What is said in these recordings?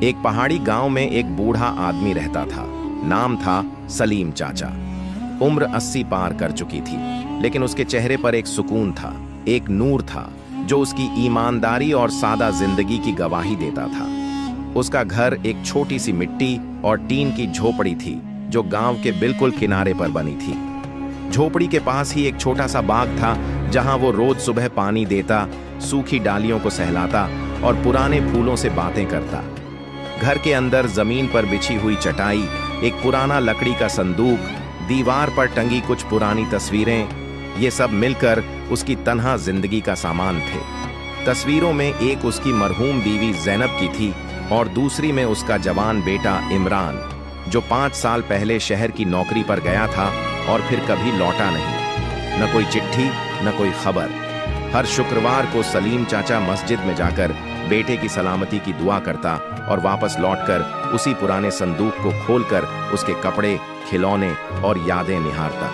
एक पहाड़ी गांव में एक बूढ़ा आदमी रहता था। नाम था सलीम चाचा। उम्र 80 पार कर चुकी थी, लेकिन उसके चेहरे पर एक सुकून था, एक नूर था जो उसकी ईमानदारी और सादा जिंदगी की गवाही देता था। उसका घर एक छोटी सी मिट्टी और टीन की झोपड़ी थी जो गांव के बिल्कुल किनारे पर बनी थी। झोपड़ी के पास ही एक छोटा सा बाग था जहां वो रोज सुबह पानी देता, सूखी डालियों को सहलाता और पुराने फूलों से बातें करता। घर के अंदर जमीन पर बिछी हुई चटाई, एक पुराना लकड़ी का संदूक, दीवार पर टंगी कुछ पुरानी तस्वीरें, ये सब मिलकर उसकी तन्हा जिंदगी का सामान थे। तस्वीरों में एक उसकी मरहूम बीवी जैनब की थी और दूसरी में उसका जवान बेटा इमरान, जो 5 साल पहले शहर की नौकरी पर गया था और फिर कभी लौटा नहीं। न कोई चिट्ठी, न कोई खबर। हर शुक्रवार को सलीम चाचा मस्जिद में जाकर बेटे की सलामती की दुआ करता और वापस लौटकर उसी पुराने संदूक को खोलकर उसके कपड़े, खिलौने और यादें निहारता।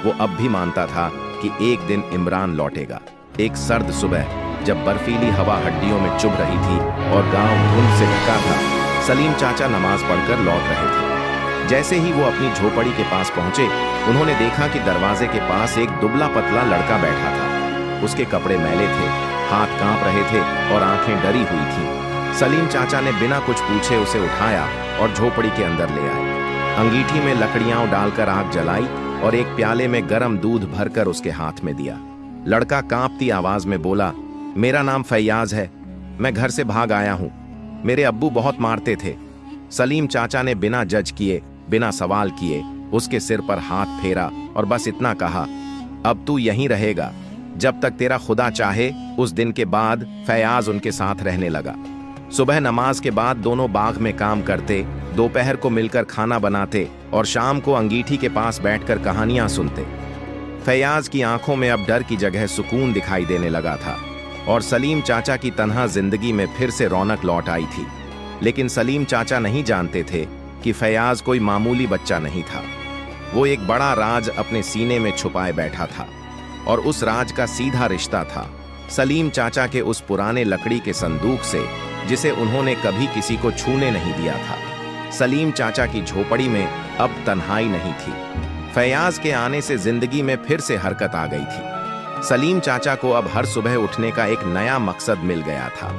वो अब भी मानता था कि एक दिन इमरान लौटेगा। एक सर्द सुबह जब बर्फीली हवा हड्डियों में चुभ रही थी और गांव धुंध से ढका था, सलीम चाचा नमाज पढ़कर लौट रहे थे। जैसे ही वो अपनी झोपड़ी के पास पहुंचे, उन्होंने देखा कि दरवाजे के पास एक दुबला पतला लड़का बैठा था। उसके कपड़े मैले थे, हाथ कांप रहे थे और आंखें डरी हुई थीं। सलीम चाचा ने बिना कुछ पूछे उसे उठाया और झोपड़ी के अंदर ले आए। अंगीठी में लकड़ियां डालकर आग जलाई और एक प्याले में गर्म दूध भरकर उसके हाथ में दिया। लड़का कांपती आवाज में बोला, मेरा नाम फैयाज है, मैं घर से भाग आया हूं। मेरे अब्बू बहुत मारते थे। सलीम चाचा ने बिना जज किए, बिना सवाल किए उसके सिर पर हाथ फेरा और बस इतना कहा, अब तू यहीं रहेगा जब तक तेरा खुदा चाहे। उस दिन के बाद फैयाज उनके साथ रहने लगा। सुबह नमाज के बाद दोनों बाग में काम करते, दोपहर को मिलकर खाना बनाते और शाम को अंगीठी के पास बैठकर कहानियां सुनते। फैयाज की आंखों में अब डर की जगह सुकून दिखाई देने लगा था और सलीम चाचा की तन्हा जिंदगी में फिर से रौनक लौट आई थी। लेकिन सलीम चाचा नहीं जानते थे कि फैयाज कोई मामूली बच्चा नहीं था। वो एक बड़ा राज अपने सीने में छुपाए बैठा था और उस राज का सीधा रिश्ता था सलीम चाचा के उस पुराने लकड़ी के संदूक से, जिसे उन्होंने कभी किसी को छूने नहीं दिया था। सलीम चाचा की झोपड़ी में अब तन्हाई नहीं थी। फैयाज के आने से जिंदगी में फिर से हरकत आ गई थी। सलीम चाचा को अब हर सुबह उठने का एक नया मकसद मिल गया था।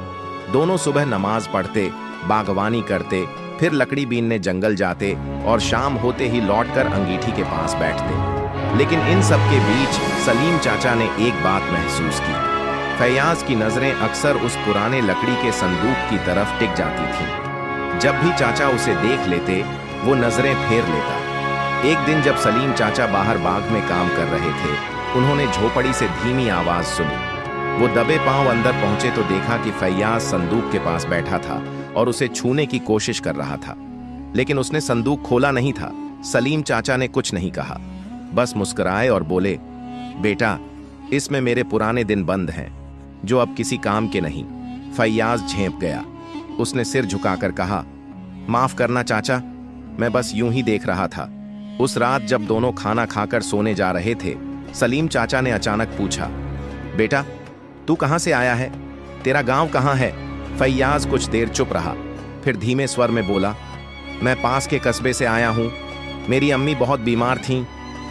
दोनों सुबह नमाज पढ़ते, बागवानी करते, फिर लकड़ी बीनने जंगल जाते और शाम होते ही लौटकर अंगीठी के पास बैठते। लेकिन इन सब के बीच सलीम चाचा ने एक बात महसूस की। फैयाज की नजरें अक्सर उस पुराने लकड़ी के संदूक की तरफ टिक जाती थीं। जब भी चाचा उसे देख लेते, वो नजरें फेर लेता। एक दिन जब सलीम चाचा बाहर बाग में काम कर रहे थे, उन्होंने झोपड़ी से धीमी आवाज सुनी। वो दबे पांव अंदर पहुंचे तो देखा कि फैयाज संदूक के पास बैठा था और उसे छूने की कोशिश कर रहा था। लेकिन उसने संदूक खोला नहीं था। सलीम चाचा ने कुछ नहीं कहा, बस मुस्कुराए और बोले, बेटा, इसमें मेरे पुराने दिन बंद हैं, जो अब किसी काम के नहीं। फैयाज झेंप गया। उसने सिर झुकाकर कहा, माफ करना चाचा, मैं बस यूं ही देख रहा था। उस रात जब दोनों खाना खाकर सोने जा रहे थे, सलीम चाचा ने अचानक पूछा, बेटा, तू कहां से आया है? तेरा गांव कहां है? फैयाज कुछ देर चुप रहा, फिर धीमे स्वर में बोला, मैं पास के कस्बे से आया हूं। मेरी अम्मी बहुत बीमार थीं।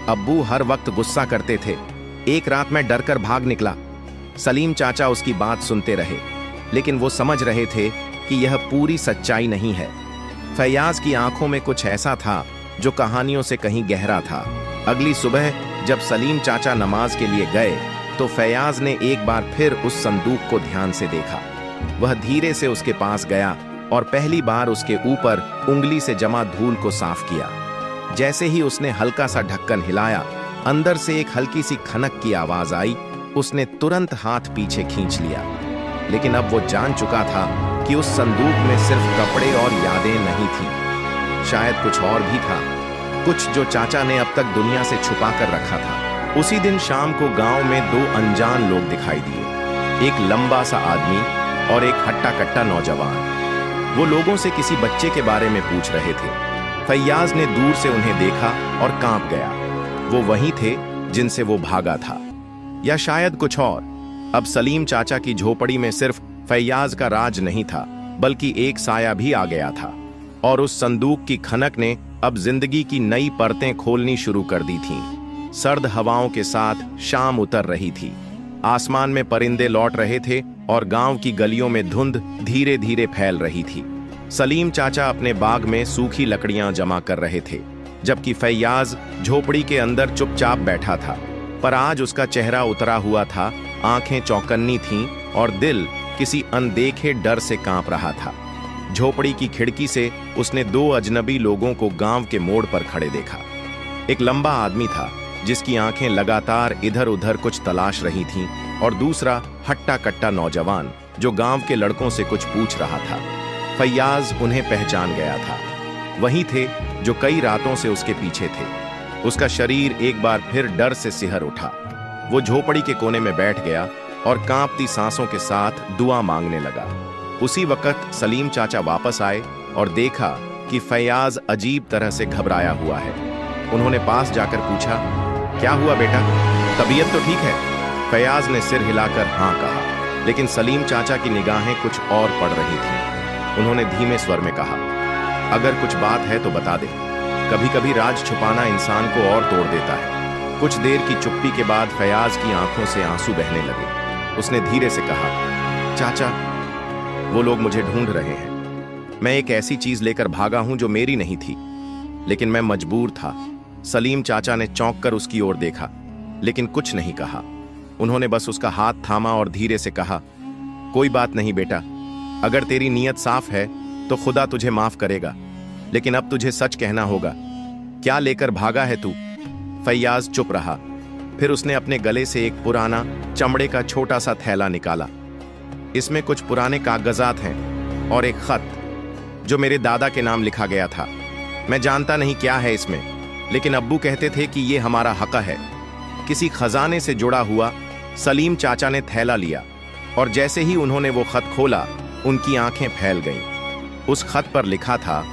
अब्बू हर वक्त गुस्सा करते थे। एक रात मैं डरकर भाग निकला। सलीम चाचा उसकी बात सुनते रहे, लेकिन वो समझ रहे थे कि यह पूरी सच्चाई नहीं है। फैयाज की आंखों में कुछ ऐसा था जो कहानियों से कहीं गहरा था। अगली सुबह जब सलीम चाचा नमाज के लिए गए, तो फैयाज ने एक बार फिर उस संदूक को ध्यान से देखा। वह धीरे से उसके पास गया और पहली बार उसके ऊपर उंगली से जमा धूल को साफ किया। जैसे ही उसने हल्का सा ढक्कन हिलाया, अंदर से एक हल्की सी खनक की आवाज आई। उसने तुरंत हाथ पीछे खींच लिया। लेकिन अब वो जान चुका था कि उस संदूक में सिर्फ कपड़े और यादें नहीं थी, शायद कुछ और भी था, कुछ जो चाचा ने अब तक दुनिया से छुपा कर रखा था। उसी दिन शाम को गांव में 2 अनजान लोग दिखाई दिए, एक लंबा सा आदमी और एक हट्टा कट्टा नौजवान। वो लोगों से किसी बच्चे के बारे में पूछ रहे थे। फैयाज ने दूर से उन्हें देखा और कांप गया। वो वही थे जिनसे वो भागा था, या शायद कुछ और। अब सलीम चाचा की झोपड़ी में सिर्फ फैयाज का राज नहीं था, बल्कि एक साया भी आ गया था, और उस संदूक की खनक ने अब जिंदगी की नई परतें खोलनी शुरू कर दी थीं। सर्द हवाओं के साथ शाम उतर रही थी। आसमान में परिंदे लौट रहे थे और गांव की गलियों में धुंध धीरे धीरे फैल रही थी। सलीम चाचा अपने बाग में सूखी लकड़ियां जमा कर रहे थे, जबकि फैयाज झोपड़ी के अंदर चुपचाप बैठा था। पर आज उसका चेहरा उतरा हुआ था, आंखें चौकन्नी थीं और दिल किसी अनदेखे डर से कांप रहा था। झोपड़ी की खिड़की से उसने दो अजनबी लोगों को गांव के मोड़ पर खड़े देखा। एक लंबा आदमी था जिसकी आंखें लगातार इधर उधर कुछ तलाश रही थीं, और दूसरा हट्टा कट्टा नौजवान जो गांव के लड़कों से कुछ पूछ रहा था। फैयाज उन्हें पहचान गया था। वही थे जो कई रातों से उसके पीछे थे। उसका शरीर एक बार फिर डर से सिहर उठा। वो झोपड़ी के कोने में बैठ गया और कांपती सांसों के साथ दुआ मांगने लगा। उसी वक्त सलीम चाचा वापस आए और देखा कि फैयाज अजीब तरह से घबराया हुआ है। उन्होंने पास जाकर पूछा, क्या हुआ बेटा, तबीयत तो ठीक है? फैयाज ने सिर हिलाकर हाँ कहा, लेकिन सलीम चाचा की निगाहें कुछ और पड़ रही थीं। उन्होंने धीमे स्वर में कहा, अगर कुछ बात है तो बता दे। कभी कभी राज छुपाना इंसान को और तोड़ देता है। कुछ देर की चुप्पी के बाद फैयाज की आंखों से आंसू बहने लगे। उसने धीरे से कहा, चाचा, वो लोग मुझे ढूंढ रहे हैं। मैं एक ऐसी चीज लेकर भागा हूं जो मेरी नहीं थी, लेकिन मैं मजबूर था। सलीम चाचा ने चौंक कर उसकी ओर देखा, लेकिन कुछ नहीं कहा। उन्होंने बस उसका हाथ थामा और धीरे से कहा, कोई बात नहीं बेटा, अगर तेरी नीयत साफ है तो खुदा तुझे माफ करेगा, लेकिन अब तुझे सच कहना होगा। क्या लेकर भागा है तू? फैयाज चुप रहा। फिर उसने अपने गले से एक पुराना चमड़े का छोटा सा थैला निकाला। इसमें कुछ पुराने कागजात हैं और एक खत जो मेरे दादा के नाम लिखा गया था। मैं जानता नहीं क्या है इसमें, लेकिन अब्बू कहते थे कि ये हमारा हक है। किसी खजाने से जुड़ा हुआ। सलीम चाचा ने थैला लिया और जैसे ही उन्होंने वो खत खोला, उनकी आंखें फैल गईं। उस खत पर लिखा था,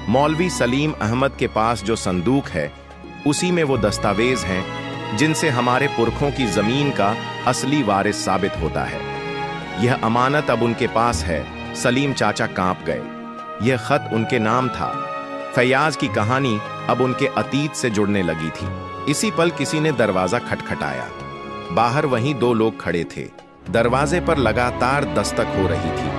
मौलवी सलीम अहमद के पास जो संदूक है, उसी में वो दस्तावेज हैं जिनसे हमारे पुरखों की जमीन का असली वारिस साबित होता है। यह अमानत अब उनके पास है। सलीम चाचा कांप गए। यह खत उनके नाम था। फैयाज की कहानी अब उनके अतीत से जुड़ने लगी थी। इसी पल किसी ने दरवाजा खटखटाया। बाहर वहीं दो लोग खड़े थे। दरवाजे पर लगातार दस्तक हो रही थी।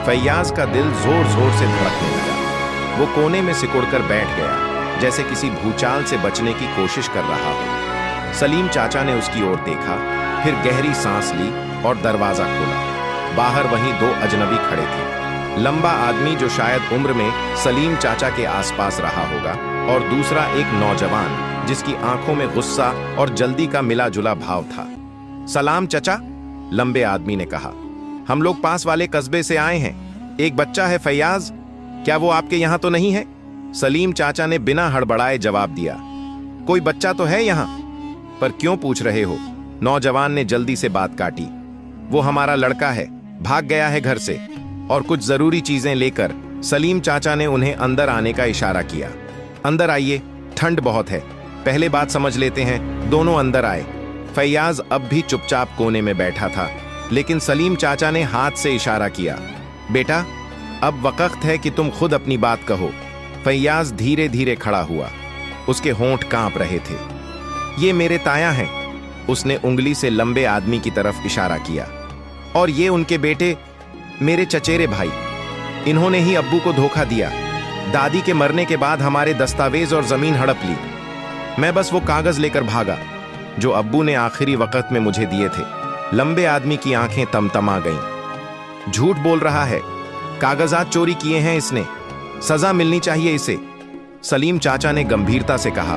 फैयाज का दिल जोर जोर से धड़कने लगा। वो कोने में सिकुड़कर बैठ गया, जैसे किसी भूचाल से बचने की कोशिश कर रहा हो। सलीम चाचा ने उसकी ओर देखा, फिर गहरी सांस ली और दरवाजा खोला। बाहर वहीं दो अजनबी खड़े थे। लंबा आदमी जो शायद उम्र में सलीम चाचा के आसपास रहा होगा, और दूसरा एक नौजवान जिसकी आंखों में गुस्सा और जल्दी का मिला जुला भाव था। सलाम चचा, लंबे आदमी ने कहा, हम लोग पास वाले कस्बे से आए हैं। एक बच्चा है फैयाज, क्या वो आपके यहां तो नहीं है? सलीम चाचा ने बिना हड़बड़ाए जवाब दिया, कोई बच्चा तो है यहां, पर क्यों पूछ रहे हो? नौजवान ने जल्दी से बात काटी, वो हमारा लड़का है, भाग गया है घर से, और कुछ जरूरी चीजें लेकर। सलीम चाचा ने उन्हें अंदर आने का इशारा किया। अंदर आइए, ठंड बहुत है, पहले बात समझ लेते हैं। दोनों अंदर आए। फैयाज अब भी चुपचाप कोने में बैठा था, लेकिन सलीम चाचा ने हाथ से इशारा किया, बेटा, अब वक्त है कि तुम खुद अपनी बात कहो। फैयाज धीरे धीरे खड़ा हुआ। उसके होंठ कांप रहे थे। ये मेरे ताया हैं। उसने उंगली से लंबे आदमी की तरफ इशारा किया, और ये उनके बेटे, मेरे चचेरे भाई। इन्होंने ही अब्बू को धोखा दिया। दादी के मरने के बाद हमारे दस्तावेज और जमीन हड़प ली। मैं बस वो कागज लेकर भागा जो अब्बू ने आखिरी वक्त में मुझे दिए थे। लंबे आदमी की आंखें तमतमा गईं। झूठ बोल रहा है, कागजात चोरी किए हैं इसने, सजा मिलनी चाहिए इसे। सलीम चाचा ने गंभीरता से कहा,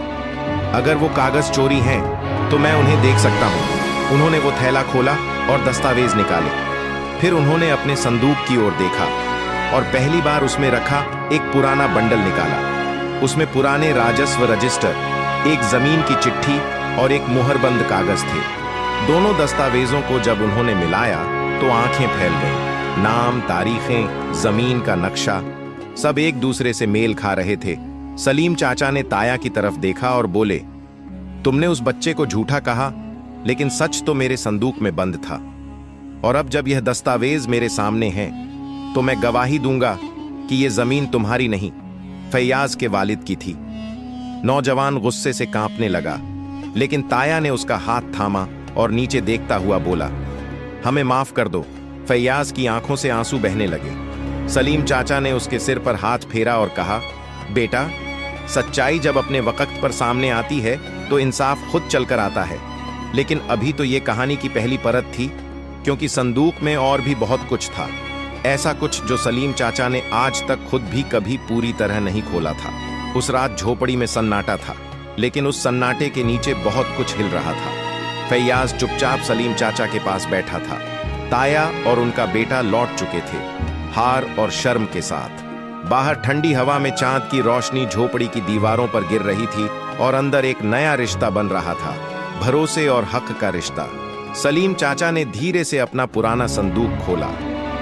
अगर वो कागज चोरी हैं तो मैं उन्हें देख सकता हूं। उन्होंने वो थैला खोला और दस्तावेज निकाले। फिर उन्होंने अपने संदूक की ओर देखा और पहली बार उसमें रखा एक पुराना बंडल निकाला। उसमें पुराने राजस्व रजिस्टर, एक जमीन की चिट्ठी और एक मुहरबंद कागज थे। दोनों दस्तावेजों को जब उन्होंने मिलाया तो आंखें फैल गईं। नाम, तारीखें, जमीन का नक्शा, सब एक दूसरे से मेल खा रहे थे। सलीम चाचा ने ताया की तरफ देखा और बोले, तुमने उस बच्चे को झूठा कहा, लेकिन सच तो मेरे संदूक में बंद था। और अब जब यह दस्तावेज मेरे सामने हैं तो मैं गवाही दूंगा कि ये जमीन तुम्हारी नहीं, फैयाज के वालिद की थी। नौजवान गुस्से से कांपने लगा, लेकिन ताया ने उसका हाथ थामा और नीचे देखता हुआ बोला, हमें माफ कर दो। फैयाज की आंखों से आंसू बहने लगे। सलीम चाचा ने उसके सिर पर हाथ फेरा और कहा, बेटा, सच्चाई जब अपने वक्त पर सामने आती है तो इंसाफ खुद चलकर आता है। लेकिन अभी तो ये कहानी की पहली परत थी, क्योंकि संदूक में और भी बहुत कुछ था, ऐसा कुछ जो सलीम चाचा ने आज तक खुद भी कभी पूरी तरह नहीं खोला था। उस रात झोपड़ी में सन्नाटा था, लेकिन उस सन्नाटे के नीचे बहुत कुछ हिल रहा था। फैयाज चुपचाप सलीम चाचा के पास बैठा था। ताया और उनका बेटा लौट चुके थे, हार और शर्म के साथ। बाहर ठंडी हवा में चांद की रोशनी झोपड़ी की दीवारों पर गिर रही थी और अंदर एक नया रिश्ता बन रहा था, भरोसे और हक का रिश्ता। सलीम चाचा ने धीरे से अपना पुराना संदूक खोला।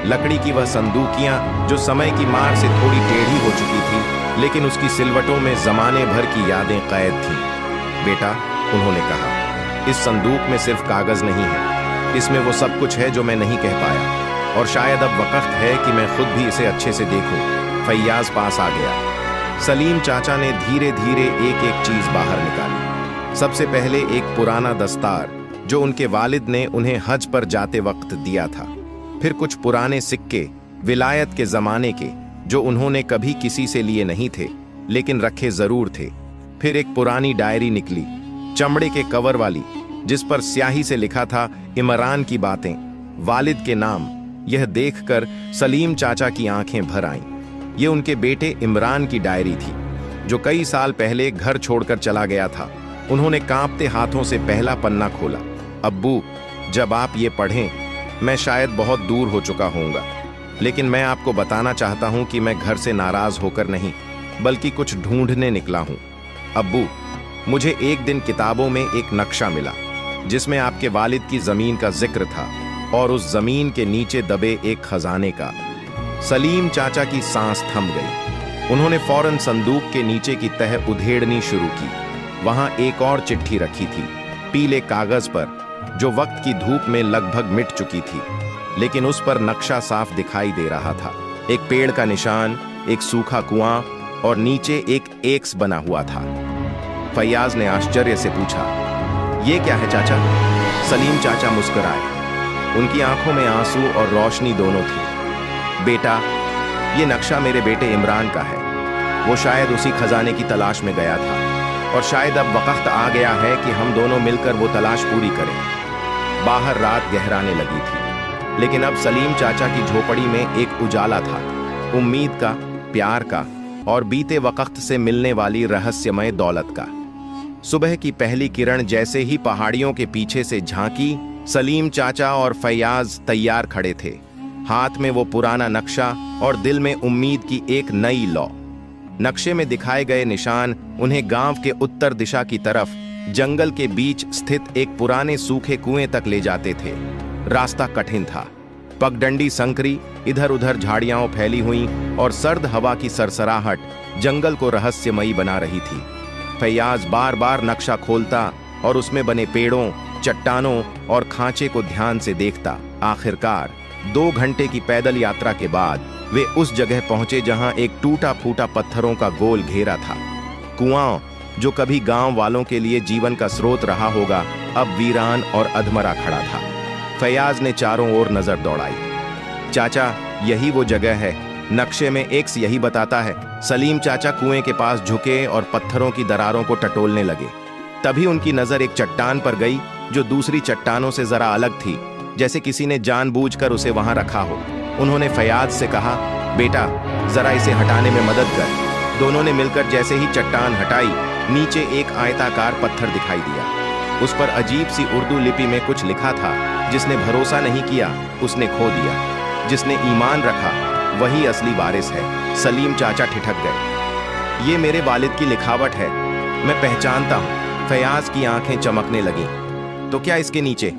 लकड़ी की वह संदूकियां जो समय की मार से थोड़ी टेढ़ी हो चुकी थी, लेकिन उसकी सिलवटों में जमाने भर की यादें कैद थीं। बेटा, उन्होंने कहा, इस संदूक में सिर्फ कागज नहीं है, इसमें वो सब कुछ है जो मैं नहीं कह पाया, और शायद अब वक्त है कि मैं खुद भी इसे अच्छे से देखूं। फैयाज पास आ गया। सलीम चाचा ने धीरे धीरे एक एक चीज बाहर निकाली। सबसे पहले एक पुराना दस्तार जो उनके वालिद ने उन्हें हज पर जाते वक्त दिया था। फिर कुछ पुराने सिक्के विलायत के जमाने के, जो उन्होंने कभी किसी से लिए नहीं थे, लेकिन रखे जरूर थे। फिर एक पुरानी डायरी निकली, चमड़े के कवर वाली, जिस पर स्याही से लिखा था इमरान की बातें, वालिद के नाम। यह देखकर सलीम चाचा की आंखें भर आईं। ये उनके बेटे इमरान की डायरी थी, जो कई साल पहले घर छोड़कर चला गया था। उन्होंने कांपते हाथों से पहला पन्ना खोला। अब्बू, जब आप ये पढ़ें, मैं शायद बहुत दूर हो चुका होऊंगा, लेकिन मैं आपको बताना चाहता हूं कि मैं घर से नाराज होकर नहीं, बल्कि कुछ ढूंढने निकला हूं। अब्बू, मुझे एक दिन किताबों में एक नक्शा मिला, जिसमें आपके वालिद की जमीन का जिक्र था और उस जमीन के नीचे दबे एक खजाने का। सलीम चाचा की सांस थम गई। उन्होंने फौरन संदूक के नीचे की तह उधेड़नी शुरू की। वहां एक और चिट्ठी रखी थी, पीले कागज पर, जो वक्त की धूप में लगभग मिट चुकी थी, लेकिन उस पर नक्शा साफ दिखाई दे रहा था। एक पेड़ का निशान, एक सूखा कुआं और नीचे एक एक्स बना हुआ था। फैयाज ने आश्चर्य से पूछा, ये क्या है चाचा? सलीम चाचा मुस्कुराए। उनकी आंखों में आंसू और रोशनी दोनों थी। बेटा, ये नक्शा मेरे बेटे इमरान का है। वो शायद उसी खजाने की तलाश में गया था, और शायद अब वक्त आ गया है कि हम दोनों मिलकर वो तलाश पूरी करें। बाहर रात गहराने लगी थी, लेकिन अब सलीम चाचा की झोपड़ी में एक उजाला था, उम्मीद का, प्यार का और बीते वक्त से मिलने वाली रहस्यमय दौलत का। सुबह की पहली किरण जैसे ही पहाड़ियों के पीछे से झांकी, सलीम चाचा और फैयाज तैयार खड़े थे, हाथ में वो पुराना नक्शा और दिल में उम्मीद की एक नई लौ। नक्शे में दिखाए गए निशान उन्हें गांव के उत्तर दिशा की तरफ, जंगल के बीच स्थित एक पुराने सूखे कुएं तक ले जाते थे। रास्ता कठिन था, पगडंडी संकरी, इधर उधर झाड़ियां फैली हुई और सर्द हवा की सरसराहट जंगल को रहस्यमयी बना रही थी। फैयाज बार बार नक्शा खोलता और उसमें बने पेड़ों, चट्टानों और खांचे को ध्यान से देखता। आखिरकार 2 घंटे की पैदल यात्रा के बाद वे उस जगह पहुंचे जहां एक टूटा फूटा पत्थरों का गोल घेरा था। कुआं, जो कभी गांव वालों के लिए जीवन का स्रोत रहा होगा, अब वीरान और अधमरा खड़ा था। फैयाज ने चारों ओर नजर दौड़ाई। चाचा, यही वो जगह है, नक्शे में एक्स यही बताता है। सलीम चाचा कुएं के पास झुके और पत्थरों की दरारों को टटोलने लगे। तभी उनकी नजर एक चट्टान पर गई, जो दूसरी चट्टानों से जरा अलग थी, जैसे किसी ने जानबूझकर उसे वहां रखा हो। उन्होंने फैयाज से कहा, बेटा, जरा इसे हटाने में मदद कर। दोनों ने मिलकर जैसे ही चट्टान हटाई, नीचे एक आयताकार पत्थर दिखाई दिया। उस पर अजीब सी उर्दू लिपि में कुछ लिखा था, जिसने भरोसा नहीं किया उसने खो दिया, जिसने ईमान रखा वही असली वारिस है। सलीम चाचा ठिठक गए। ये मेरे वालिद की लिखावट है, मैं पहचानता हूं। फैयाज की आंखें चमकने लगीं। तो क्या इसके नीचे?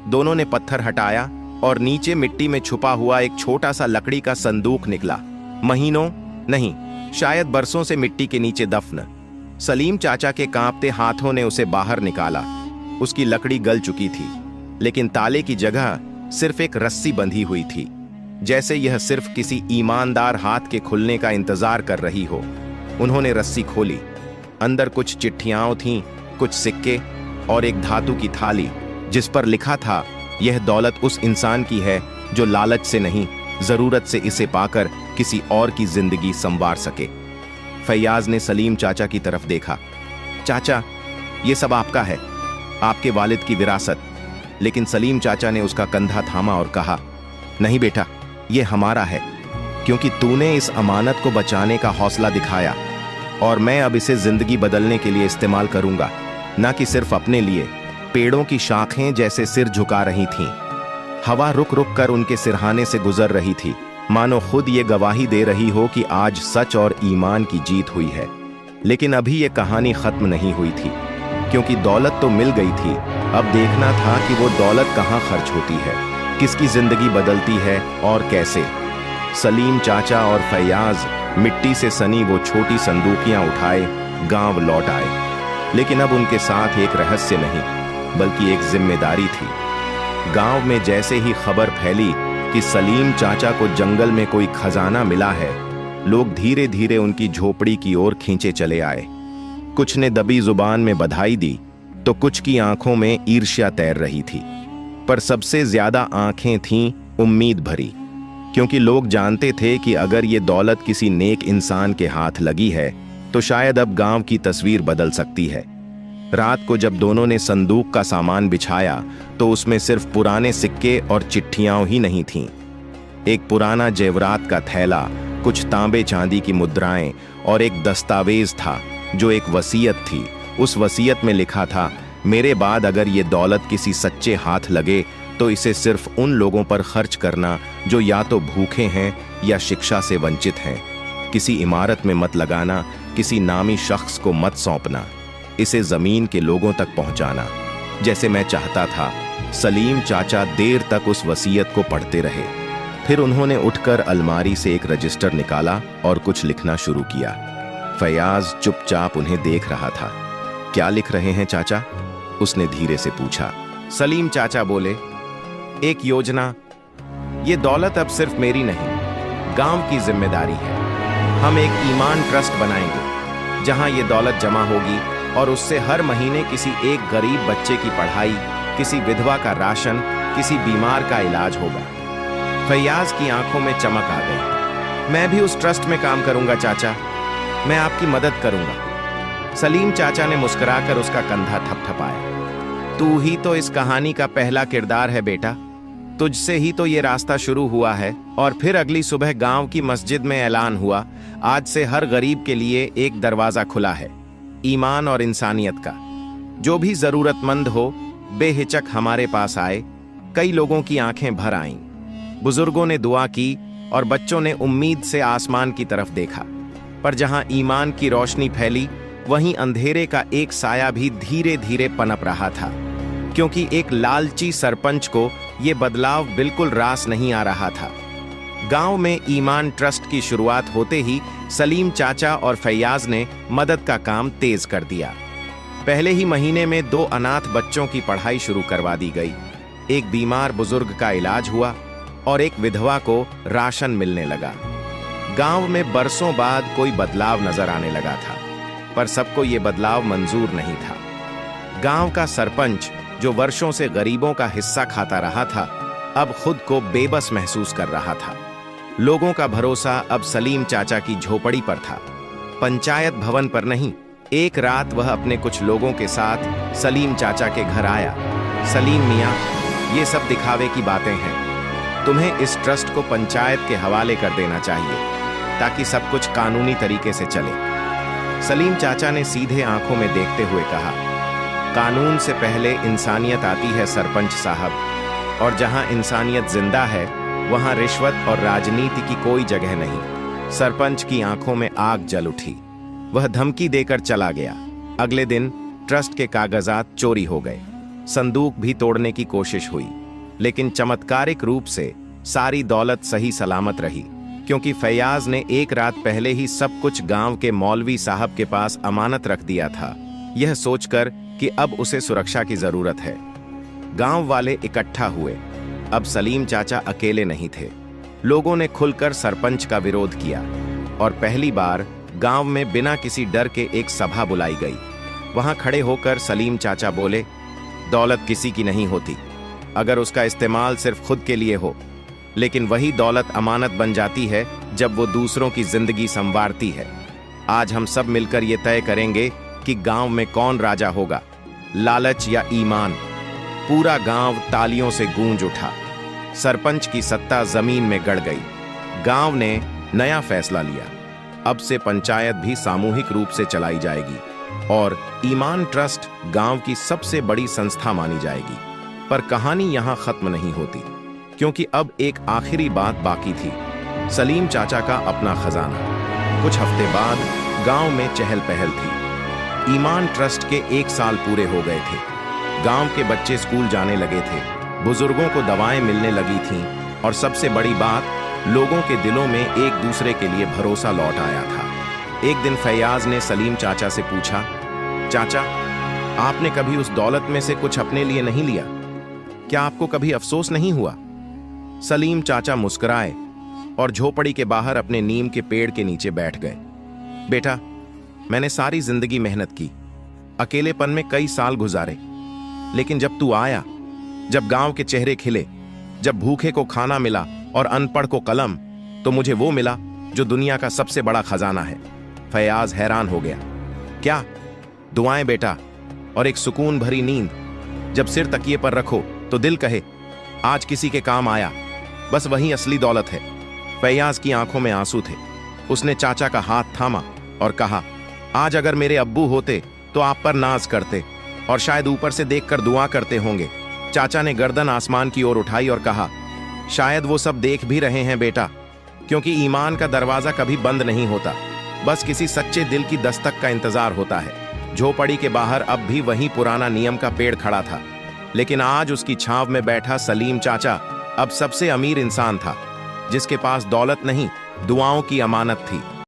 दोनों ने पत्थर हटाया और नीचे मिट्टी में छुपा हुआ एक छोटा सा लकड़ी का संदूक निकला। महीनों नहीं, शायद बरसों से मिट्टी के नीचे दफन। सलीम चाचा के कांपते हाथों ने उसे बाहर निकाला। उसकी लकड़ी गल चुकी थी, लेकिन ताले की जगह सिर्फ एक रस्सी बंधी हुई थी। जैसे यह सिर्फ किसी ईमानदार हाथ के खुलने का इंतजार कर रही हो। उन्होंने रस्सी खोली। अंदर कुछ चिट्ठियां थीं, कुछ सिक्के और एक धातु की थाली जिस पर लिखा था, यह दौलत उस इंसान की है जो लालच से नहीं, जरूरत से इसे पाकर किसी और की जिंदगी संवार सके। फैयाज ने सलीम चाचा की तरफ देखा। चाचा, ये सब आपका है, आपके वालिद की विरासत। लेकिन सलीम चाचा ने उसका कंधा थामा और कहा, नहीं बेटा, ये हमारा है, क्योंकि तूने इस अमानत को बचाने का हौसला दिखाया और मैं अब इसे जिंदगी बदलने के लिए इस्तेमाल करूंगा, ना कि सिर्फ अपने लिए। पेड़ों की शाखें जैसे सिर झुका रही थीं। हवा रुक रुक कर उनके सिरहाने से गुजर रही थी, मानो खुद ये गवाही दे रही हो कि आज सच और ईमान की जीत हुई है। लेकिन अभी ये कहानी खत्म नहीं हुई थी, क्योंकि दौलत तो मिल गई थी। अब देखना था कि वो दौलत कहाँ खर्च होती है, किसकी जिंदगी बदलती है और कैसे। सलीम चाचा और फैयाज मिट्टी से सनी वो छोटी संदूकियां उठाए गांव लौट आए। लेकिन अब उनके साथ एक रहस्य नहीं, बल्कि एक जिम्मेदारी थी। गांव में जैसे ही खबर फैली कि सलीम चाचा को जंगल में कोई खजाना मिला है, लोग धीरे धीरे उनकी झोपड़ी की ओर खींचे चले आए। कुछ ने दबी जुबान में बधाई दी, तो कुछ की आंखों में ईर्ष्या तैर रही थी। पर सबसे ज्यादा आंखें थीं उम्मीद भरी, क्योंकि लोग जानते थे कि अगर ये दौलत किसी नेक इंसान के हाथ लगी है तो शायद अब गांव की तस्वीर बदल सकती है। रात को जब दोनों ने संदूक का सामान बिछाया तो उसमें सिर्फ पुराने सिक्के और चिट्ठियां ही नहीं थीं। एक पुराना जेवरात का थैला, कुछ तांबे चांदी की मुद्राएं और एक दस्तावेज था जो एक वसीयत थी। उस वसीयत में लिखा था, मेरे बाद अगर ये दौलत किसी सच्चे हाथ लगे तो इसे सिर्फ उन लोगों पर खर्च करना जो या तो भूखे हैं या शिक्षा से वंचित हैं। किसी इमारत में मत लगाना, किसी नामी शख्स को मत सौंपना, इसे जमीन के लोगों तक पहुंचाना। जैसे मैं चाहता था। सलीम चाचा देर तक उस वसीयत को पढ़ते रहे। फिर उन्होंने उठकर अलमारी से एक रजिस्टर निकाला और कुछ लिखना शुरू किया। फैयाज चुपचाप उन्हें देख रहा था। क्या लिख रहे हैं चाचा? उसने धीरे से पूछा। सलीम चाचा बोले, एक योजना। ये दौलत अब सिर्फ मेरी नहीं, गांव की जिम्मेदारी है। हम एक ईमान ट्रस्ट बनाएंगे जहां ये दौलत जमा होगी और उससे हर महीने किसी एक गरीब बच्चे की पढ़ाई, किसी विधवा का राशन, किसी बीमार का इलाज होगा। फैयाज की आंखों में चमक आ गई। मैं भी उस ट्रस्ट में काम करूंगा चाचा, मैं आपकी मदद करूंगा। सलीम चाचा ने मुस्कुराकर उसका कंधा थपथपाया। तू ही तो इस कहानी का पहला किरदार है बेटा, तुझसे ही तो ये रास्ता शुरू हुआ है। और फिर अगली सुबह गांव की मस्जिद में ऐलान हुआ, आज से हर गरीब के लिए एक दरवाजा खुला है, ईमान और इंसानियत का। जो भी जरूरतमंद हो बेहिचक हमारे पास आए। कई लोगों की आंखें भर आईं, बुजुर्गों ने दुआ की और बच्चों ने उम्मीद से आसमान की तरफ देखा। पर जहां ईमान की रोशनी फैली, वहीं अंधेरे का एक साया भी धीरे धीरे पनप रहा था, क्योंकि एक लालची सरपंच को यह बदलाव बिल्कुल रास नहीं आ रहा था। गांव में ईमान ट्रस्ट की शुरुआत होते ही सलीम चाचा और फैयाज ने मदद का काम तेज कर दिया। पहले ही महीने में 2 अनाथ बच्चों की पढ़ाई शुरू करवा दी गई। एक बीमार बुजुर्ग का इलाज हुआ और एक विधवा को राशन मिलने लगा। गांव में बरसों बाद कोई बदलाव नजर आने लगा था, पर सबको ये बदलाव मंजूर नहीं था। गांव का सरपंच, जो वर्षों से गरीबों का हिस्सा खाता रहा था, अब खुद को बेबस महसूस कर रहा था। लोगों का भरोसा अब सलीम चाचा की झोपड़ी पर था, पंचायत भवन पर नहीं। एक रात वह अपने कुछ लोगों के साथ सलीम चाचा के घर आया। सलीम मियाँ, ये सब दिखावे की बातें हैं। तुम्हें इस ट्रस्ट को पंचायत के हवाले कर देना चाहिए, ताकि सब कुछ कानूनी तरीके से चले। सलीम चाचा ने सीधे आंखों में देखते हुए कहा, कानून से पहले इंसानियत आती है सरपंच साहब, और जहां इंसानियत जिंदा है वहां रिश्वत और राजनीति की कोई जगह नहीं। सरपंच की आंखों में आग जल उठी। वह धमकी देकर चला गया। अगले दिन ट्रस्ट के कागजात चोरी हो गए। संदूक भी तोड़ने की कोशिश हुई, लेकिन चमत्कारिक रूप से सारी दौलत सही सलामत रही, क्योंकि फैयाज ने एक रात पहले ही सब कुछ गांव के मौलवी साहब के पास अमानत रख दिया था, यह सोचकर कि अब उसे सुरक्षा की जरूरत है। गांव वाले इकट्ठा हुए। अब सलीम चाचा अकेले नहीं थे। लोगों ने खुलकर सरपंच का विरोध किया और पहली बार गांव में बिना किसी डर के एक सभा बुलाई गई। वहां खड़े होकर सलीम चाचा बोले, दौलत किसी की नहीं होती अगर उसका इस्तेमाल सिर्फ खुद के लिए हो, लेकिन वही दौलत अमानत बन जाती है जब वो दूसरों की जिंदगी संवारती है। आज हम सब मिलकर ये तय करेंगे कि गांव में कौन राजा होगा, लालच या ईमान। पूरा गांव तालियों से गूंज उठा। सरपंच की सत्ता जमीन में गड़ गई। गांव ने नया फैसला लिया, अब से पंचायत भी सामूहिक रूप से चलाई जाएगी और ईमान ट्रस्ट गांव की सबसे बड़ी संस्था मानी जाएगी। पर कहानी यहां खत्म नहीं होती, क्योंकि अब एक आखिरी बात बाकी थी, सलीम चाचा का अपना खजाना। कुछ हफ्ते बाद गांव में चहल पहल थी। ईमान ट्रस्ट के 1 साल पूरे हो गए थे। गांव के बच्चे स्कूल जाने लगे थे, बुजुर्गों को दवाएं मिलने लगी थीं और सबसे बड़ी बात, लोगों के दिलों में एक दूसरे के लिए भरोसा लौट आया था। एक दिन फैयाज ने सलीम चाचा से पूछा, चाचा, आपने कभी उस दौलत में से कुछ अपने लिए नहीं लिया? क्या आपको कभी अफसोस नहीं हुआ? सलीम चाचा मुस्कुराए और झोपड़ी के बाहर अपने नीम के पेड़ के नीचे बैठ गए। बेटा, मैंने सारी जिंदगी मेहनत की, अकेलेपन में कई साल गुजारे, लेकिन जब तू आया, जब गांव के चेहरे खिले, जब भूखे को खाना मिला और अनपढ़ को कलम, तो मुझे वो मिला जो दुनिया का सबसे बड़ा खजाना है। फैयाज हैरान हो गया। क्या? दुआएं बेटा, और एक सुकून भरी नींद। जब सिर तकिए पर रखो तो दिल कहे, आज किसी के काम आया। बस वही असली दौलत है। फैयाज की आंखों में आंसू थे। उसने चाचा का हाथ थामा और कहा, आज अगर मेरे अब्बू होते तो आप पर नाज करते और शायद ऊपर से देखकर दुआ करते होंगे। चाचा ने गर्दन आसमान की ओर उठाई और कहा, शायद वो सब देख भी रहे हैं बेटा, क्योंकि ईमान का दरवाजा कभी बंद नहीं होता, बस किसी सच्चे दिल की दस्तक का इंतजार होता है। झोपड़ी के बाहर अब भी वही पुराना नियम का पेड़ खड़ा था, लेकिन आज उसकी छांव में बैठा सलीम चाचा अब सबसे अमीर इंसान था, जिसके पास दौलत नहीं, दुआओं की अमानत थी।